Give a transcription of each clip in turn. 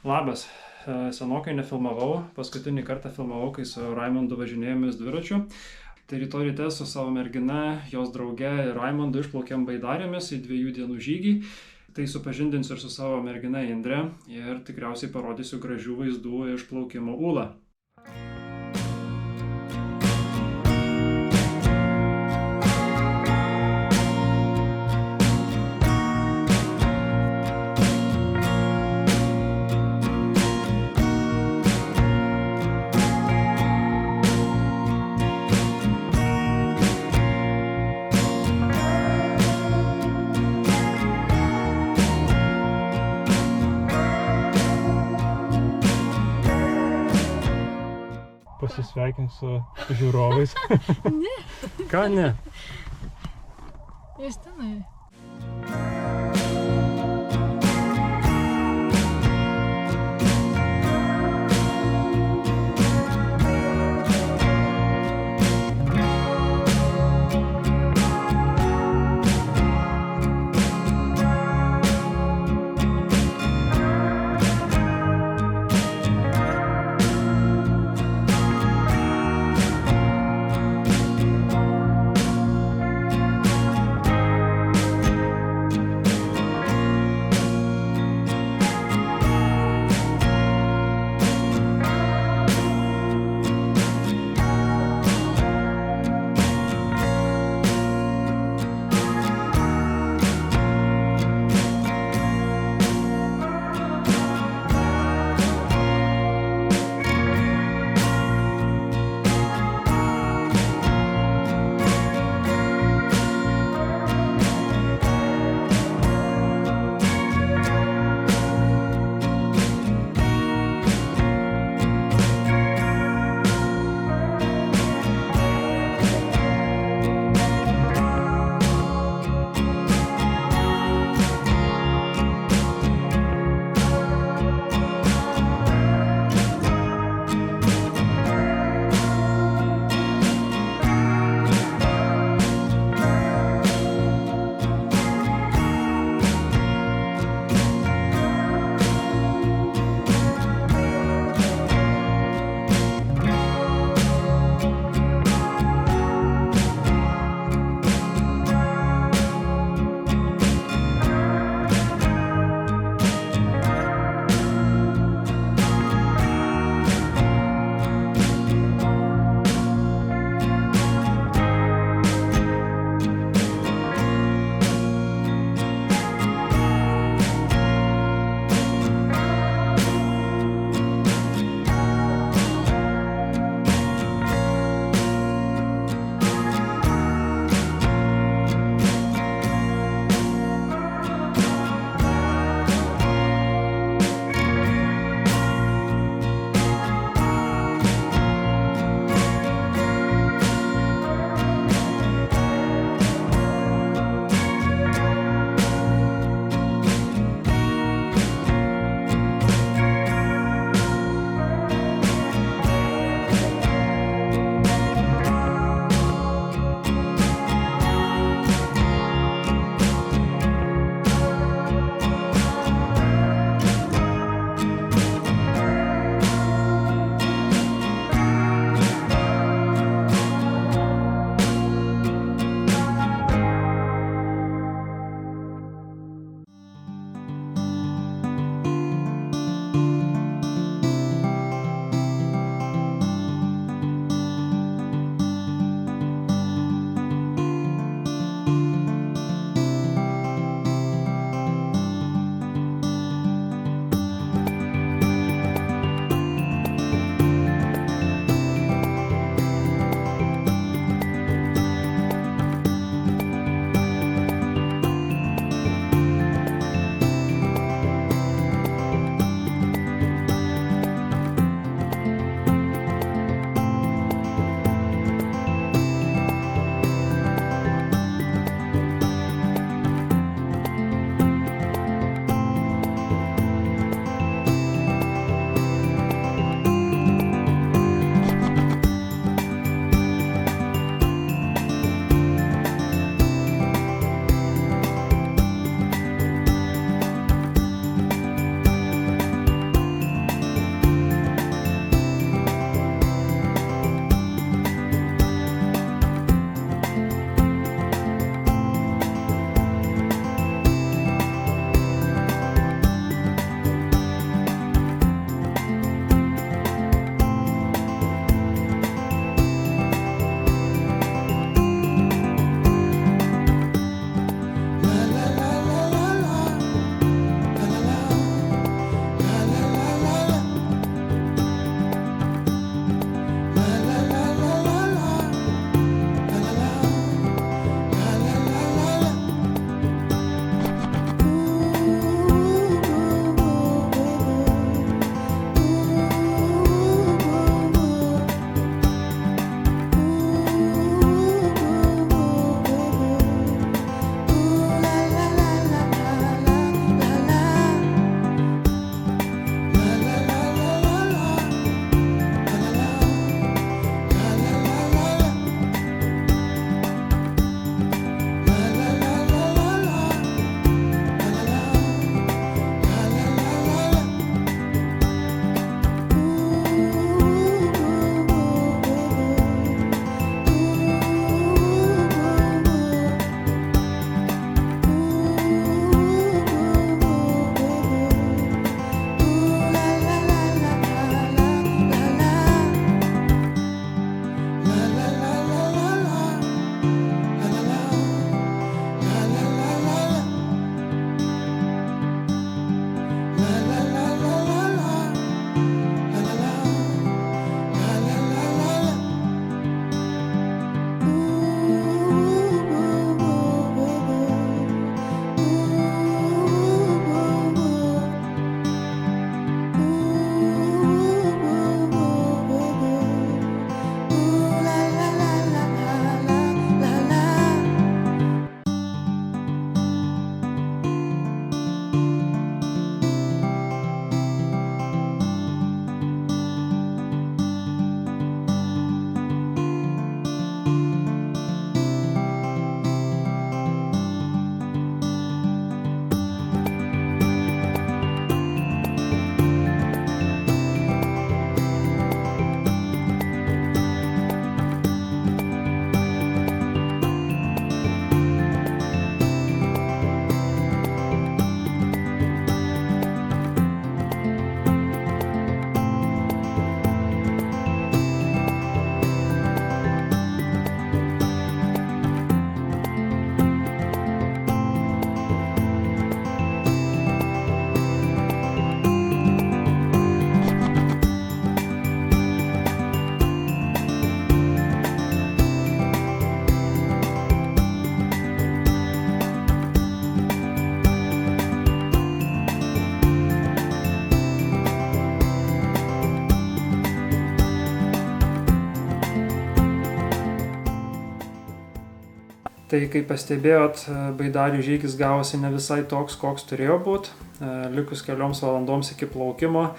Labas. Senokai nefilmavau, paskutinį kartą filmavau, kai su Raimondu važinėjomės dviračiu. Tai rytoj ryte su savo mergina, jos drauge ir Raimondu išplaukėm Baidarėmis į 2 dienų žygį. Tai supažindinsiu ir su savo mergina Indre ir tikriausiai parodysiu gražių vaizdų iš plaukimo Ūla. Pasisveikink su žiūrovais. Ne. Ką ne? Justinai. Tai kaip pastebėjot, baidarių žygis gavosi ne visai toks, koks turėjo būti. Likus kelioms valandoms iki plaukimo,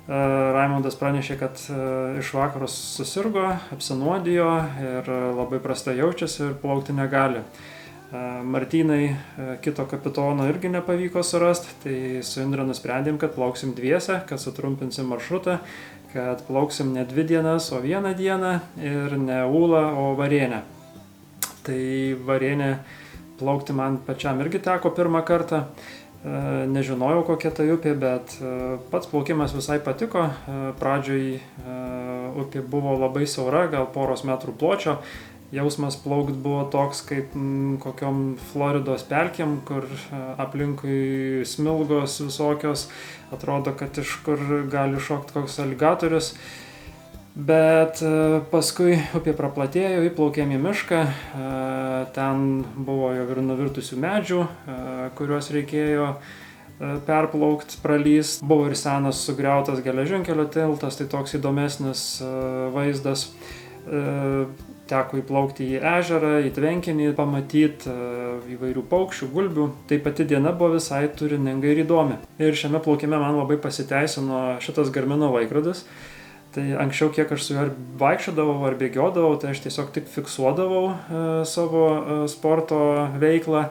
Raimondas pranešė, kad iš vakaro susirgo, apsinuodijo ir labai prastai jaučiasi ir plaukti negali. Martynai, kito kapitono, irgi nepavyko surasti, tai su Indre nusprendėm, kad plauksim dviese, kad sutrumpinsim maršrutą, kad plauksim ne 2 dienas, o 1 dieną ir ne Ūlą, o Varėnę. Tai Varėnė plaukti man pačiam irgi teko pirmą kartą. Nežinojau, kokia ta upė, bet pats plaukimas visai patiko. Pradžioj upė buvo labai siaura, gal poros metrų pločio. Jausmas plaukt buvo toks kaip kokiom Floridos pelkėm, kur aplinkui smilgos visokios. Atrodo, kad iš kur gali šokti koks aligatorius. Bet paskui upė praplatėjo, įplaukėm į mišką, ten buvo jau ir nuvirtusių medžių, kuriuos reikėjo perplaukti, pralyst. Buvo ir senas sugriautas geležinkelio tiltas, tai toks įdomesnis vaizdas. Teko įplaukti į ežerą, į tvenkinį, pamatyti įvairių paukščių, gulbių. Tai pati diena buvo visai turininga ir įdomi. Ir šiame plaukime man labai pasiteisino šitas Garmino laikrodis. Tai anksčiau, kiek aš su juo vaikščiodavau ar bėgiodavau, tai aš tiesiog tik fiksuodavau savo sporto veiklą,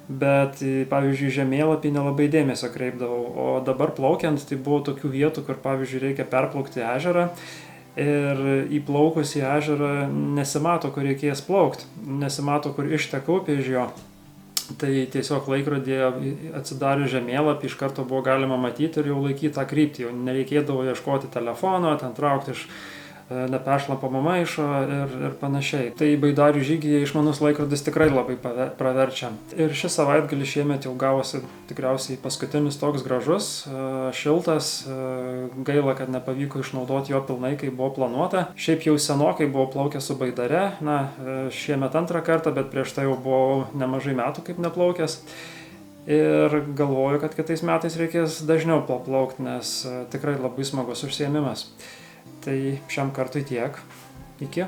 bet, pavyzdžiui, žemėlapį nelabai dėmesio kreipdavau. O dabar plaukiant, tai buvo tokių vietų, kur, pavyzdžiui, reikia perplaukti ežerą ir įplaukus į ežerą nesimato, kur reikės plaukti, nesimato, kur išteka upė iš jo. Tai tiesiog laikrodėje atsidarius žemėlapį iš karto buvo galima matyti ir jau laikyti tą kryptį. Jau nereikėdavo ieškoti telefono, ten traukti iš neperšlampamo maišo ir panašiai. Tai baidarių žygyje išmanus laikrodis tikrai labai praverčia. Ir šis savaitgalis šiemet jau gavosi tikriausiai paskutinis toks gražus, šiltas. Gaila, kad nepavyko išnaudoti jo pilnai, kai buvo planuota. Šiaip jau senokai buvau plaukęs su baidare, šiemet 2 kartą, bet prieš tai jau buvau nemažai metų kaip neplaukęs. Ir galvoju, kad kitais metais reikės dažniau paplaukti, nes tikrai labai smagus užsiėmimas. Tai šiam kartui tiek. Iki.